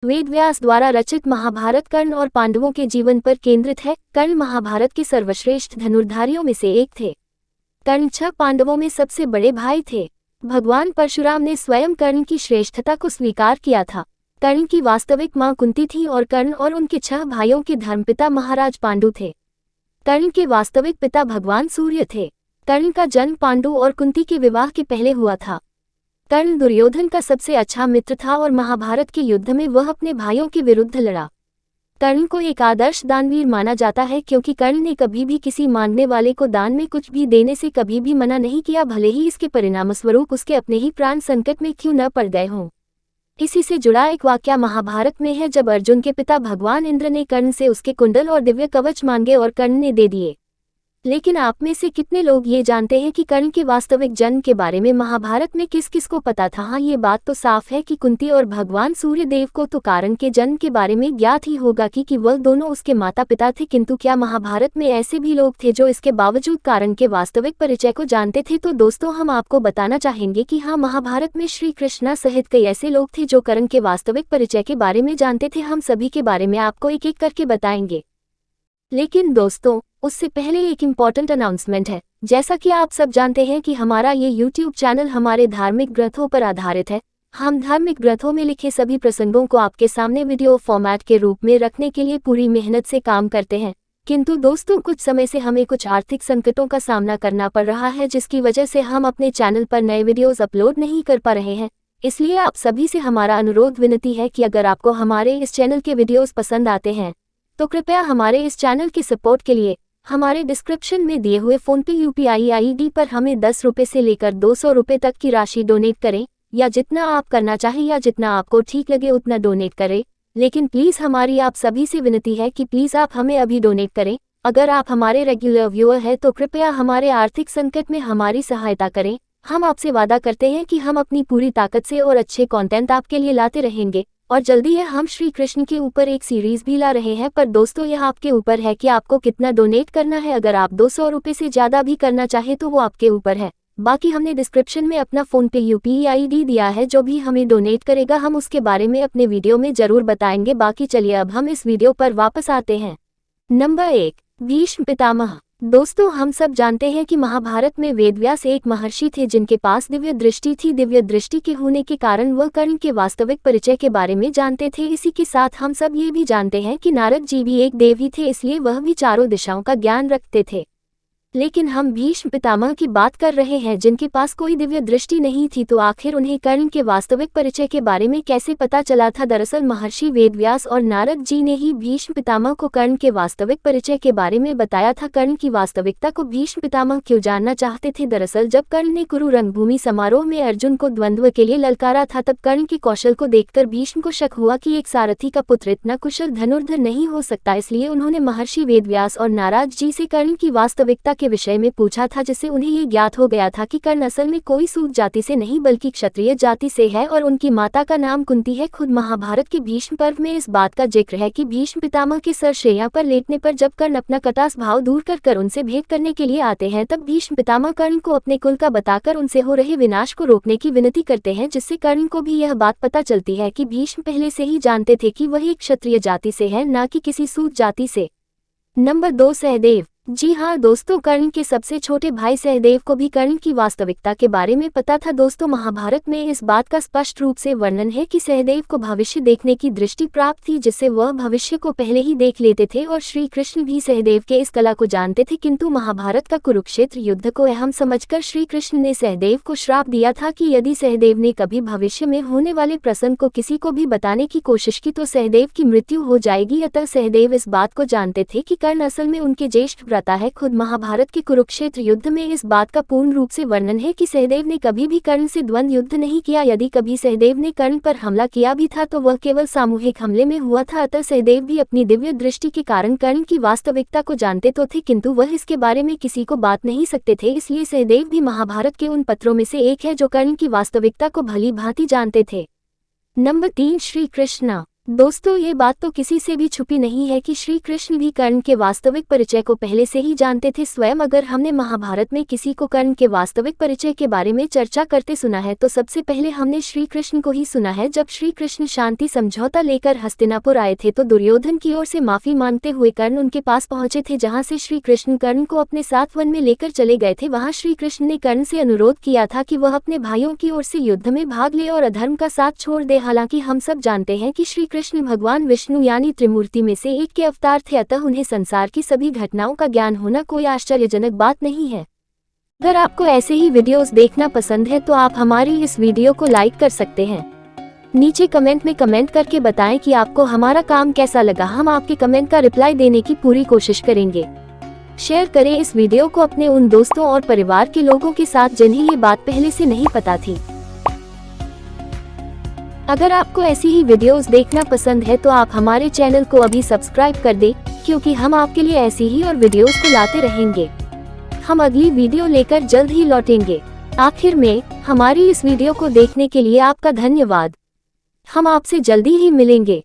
वेद व्यास द्वारा रचित महाभारत कर्ण और पांडवों के जीवन पर केंद्रित है। कर्ण महाभारत के सर्वश्रेष्ठ धनुर्धारियों में से एक थे। कर्ण 6 पांडवों में सबसे बड़े भाई थे। भगवान परशुराम ने स्वयं कर्ण की श्रेष्ठता को स्वीकार किया था। कर्ण की वास्तविक मां कुंती थी और कर्ण और उनके 6 भाइयों के धर्मपिता महाराज पांडु थे। कर्ण के वास्तविक पिता भगवान सूर्य थे। कर्ण का जन्म पांडु और कुंती के विवाह के पहले हुआ था। कर्ण दुर्योधन का सबसे अच्छा मित्र था और महाभारत के युद्ध में वह अपने भाइयों के विरुद्ध लड़ा। कर्ण को एक आदर्श दानवीर माना जाता है क्योंकि कर्ण ने कभी भी किसी मांगने वाले को दान में कुछ भी देने से कभी भी मना नहीं किया, भले ही इसके परिणामस्वरूप उसके अपने ही प्राण संकट में क्यों न पड़ गए हों। इसी से जुड़ा एक वाकया महाभारत में है, जब अर्जुन के पिता भगवान इंद्र ने कर्ण से उसके कुंडल और दिव्य कवच मांगे और कर्ण ने दे दिए। लेकिन आप में से कितने लोग ये जानते हैं कि कर्ण के वास्तविक जन्म के बारे में महाभारत में किस किस को पता था? हाँ, ये बात तो साफ है कि कुंती और भगवान सूर्य देव को तो कर्ण के जन्म के बारे में ज्ञात ही होगा कि वह दोनों उसके माता पिता थे, किंतु क्या महाभारत में ऐसे भी लोग थे जो इसके बावजूद कर्ण के वास्तविक परिचय को जानते थे? तो दोस्तों, हम आपको बताना चाहेंगे कि हाँ, महाभारत में श्री कृष्ण सहित कई ऐसे लोग थे जो कर्ण के वास्तविक परिचय के बारे में जानते थे। हम सभी के बारे में आपको एक एक करके बताएंगे। लेकिन दोस्तों, उससे पहले एक इम्पॉर्टेंट अनाउंसमेंट है। जैसा कि आप सब जानते हैं कि हमारा ये YouTube चैनल हमारे धार्मिक ग्रंथों पर आधारित है। हम धार्मिक ग्रंथों में लिखे सभी प्रसंगों को आपके सामने वीडियो फॉर्मेट के रूप में रखने के लिए पूरी मेहनत से काम करते हैं। किंतु दोस्तों, कुछ समय से हमें कुछ आर्थिक संकटों का सामना करना पड़ रहा है, जिसकी वजह से हम अपने चैनल पर नए वीडियोज़ अपलोड नहीं कर पा रहे हैं। इसलिए आप सभी से हमारा अनुरोध विनती है कि अगर आपको हमारे इस चैनल के वीडियोज़ पसंद आते हैं तो कृपया हमारे इस चैनल के सपोर्ट के लिए हमारे डिस्क्रिप्शन में दिए हुए फ़ोनपे UPI ID पर हमें 10 रुपये से लेकर 200 रुपये तक की राशि डोनेट करें, या जितना आप करना चाहें या जितना आपको ठीक लगे उतना डोनेट करें। लेकिन प्लीज़ हमारी आप सभी से विनती है कि प्लीज़ आप हमें अभी डोनेट करें। अगर आप हमारे रेगुलर व्यूअर हैं तो कृपया हमारे आर्थिक संकट में हमारी सहायता करें। हम आपसे वादा करते हैं कि हम अपनी पूरी ताकत से और अच्छे कंटेंट आपके लिए लाते रहेंगे। और जल्दी है हम श्री कृष्ण के ऊपर एक सीरीज भी ला रहे हैं। पर दोस्तों, यह आपके ऊपर है कि आपको कितना डोनेट करना है। अगर आप 200 रुपये से ज़्यादा भी करना चाहे तो वो आपके ऊपर है। बाकी हमने डिस्क्रिप्शन में अपना फ़ोनपे UPI ID दिया है। जो भी हमें डोनेट करेगा हम उसके बारे में अपने वीडियो में ज़रूर बताएंगे। बाकी चलिए अब हम इस वीडियो पर वापस आते हैं। नंबर 1, भीष्म पितामह। दोस्तों, हम सब जानते हैं कि महाभारत में वेदव्यास एक महर्षि थे जिनके पास दिव्य दृष्टि थी। दिव्य दृष्टि के होने के कारण वह कर्ण के वास्तविक परिचय के बारे में जानते थे। इसी के साथ हम सब ये भी जानते हैं कि नारद जी भी एक देव ही थे, इसलिए वह भी चारों दिशाओं का ज्ञान रखते थे। लेकिन हम भीष्म पितामह की बात कर रहे हैं जिनके पास कोई दिव्य दृष्टि नहीं थी। तो आखिर उन्हें कर्ण के वास्तविक परिचय के बारे में कैसे पता चला था? दरअसल महर्षि वेदव्यास और नारद जी ने ही भीष्म पितामह को कर्ण के वास्तविक परिचय के बारे में बताया था। कर्ण की वास्तविकता को भीष्म पितामह क्यों जानना चाहते थे? दरअसल जब कर्ण ने कुरु रंगभूमि समारोह में अर्जुन को द्वंद्व के लिए ललकारा था, तब कर्ण के कौशल को देखकर भीष्म को शक हुआ कि एक सारथी का पुत्र इतना कुशल धनुर्धर नहीं हो सकता। इसलिए उन्होंने महर्षि वेदव्यास और नारद जी से कर्ण की वास्तविकता के विषय में पूछा था, जिससे उन्हें ये ज्ञात हो गया था कि कर्ण असल में कोई सूत जाति से नहीं बल्कि क्षत्रिय जाति से है और उनकी माता का नाम कुंती है। खुद महाभारत के भीष्म पर्व में इस बात का जिक्र है कि भीष्म पितामह के सर शैया पर लेटने पर जब कर्ण अपना कटास भाव दूर कर उनसे भेंट करने के लिए आते हैं, तब भीष्म पितामह कर्ण को अपने कुल का बताकर उनसे हो रहे विनाश को रोकने की विनती करते हैं, जिससे कर्ण को भी यह बात पता चलती है कि भीष्म पहले से ही जानते थे कि वह एक क्षत्रिय जाति से है, न कि किसी सूत जाति से। नंबर 2, सहदेव। जी हाँ दोस्तों, कर्ण के सबसे छोटे भाई सहदेव को भी कर्ण की वास्तविकता के बारे में पता था। दोस्तों, महाभारत में इस बात का स्पष्ट रूप से वर्णन है कि सहदेव को भविष्य देखने की दृष्टि प्राप्त थी, जिससे वह भविष्य को पहले ही देख लेते थे और श्री कृष्ण भी सहदेव के इस कला को जानते थे। किंतु महाभारत का कुरुक्षेत्र युद्ध को अहम समझकर श्री कृष्ण ने सहदेव को श्राप दिया था कि यदि सहदेव ने कभी भविष्य में होने वाले प्रसंग को किसी को भी बताने की कोशिश की तो सहदेव की मृत्यु हो जाएगी। अतः सहदेव इस बात को जानते थे कि कर्ण असल में उनके ज्येष्ठ है। खुद महाभारत के कुरुक्षेत्र युद्ध में इस बात का पूर्ण रूप से वर्णन है कि सहदेव ने कभी भी कर्ण से द्वंद्व युद्ध नहीं किया। यदि कभी सहदेव ने कर्ण पर हमला किया भी था तो वह केवल सामूहिक हमले में हुआ था। अतः सहदेव भी अपनी दिव्य दृष्टि के कारण कर्ण की वास्तविकता को जानते तो थे, किंतु वह इसके बारे में किसी को बात नहीं सकते थे। इसलिए सहदेव भी महाभारत के उन पत्रों में से एक है जो कर्ण की वास्तविकता को भली भांति जानते थे। नंबर 3, श्री कृष्ण। दोस्तों, ये बात तो किसी से भी छुपी नहीं है कि श्री कृष्ण भी कर्ण के वास्तविक परिचय को पहले से ही जानते थे। स्वयं अगर हमने महाभारत में किसी को कर्ण के वास्तविक परिचय के बारे में चर्चा करते सुना है तो सबसे पहले हमने श्री कृष्ण को ही सुना है। जब श्री कृष्ण शांति समझौता लेकर हस्तिनापुर आए थे तो दुर्योधन की ओर से माफी मांगते हुए कर्ण उनके पास पहुंचे थे, जहाँ से श्री कृष्ण कर्ण को अपने साथ वन में लेकर चले गए थे। वहाँ श्री कृष्ण ने कर्ण से अनुरोध किया था कि वह अपने भाइयों की ओर से युद्ध में भाग ले और अधर्म का साथ छोड़ दे। हालांकि हम सब जानते हैं कि श्री कृष्ण भगवान विष्णु यानी त्रिमूर्ति में से एक के अवतार थे, अतः उन्हें संसार की सभी घटनाओं का ज्ञान होना कोई आश्चर्यजनक बात नहीं है। अगर आपको ऐसे ही वीडियोस देखना पसंद है तो आप हमारी इस वीडियो को लाइक कर सकते हैं। नीचे कमेंट में कमेंट करके बताएं कि आपको हमारा काम कैसा लगा। हम आपके कमेंट का रिप्लाई देने की पूरी कोशिश करेंगे। शेयर करें इस वीडियो को अपने उन दोस्तों और परिवार के लोगों के साथ जिन्हें ये बात पहले से नहीं पता थी। अगर आपको ऐसी ही वीडियोस देखना पसंद है तो आप हमारे चैनल को अभी सब्सक्राइब कर दें, क्योंकि हम आपके लिए ऐसी ही और वीडियोस को लाते रहेंगे। हम अगली वीडियो लेकर जल्द ही लौटेंगे। आखिर में हमारी इस वीडियो को देखने के लिए आपका धन्यवाद। हम आपसे जल्दी ही मिलेंगे।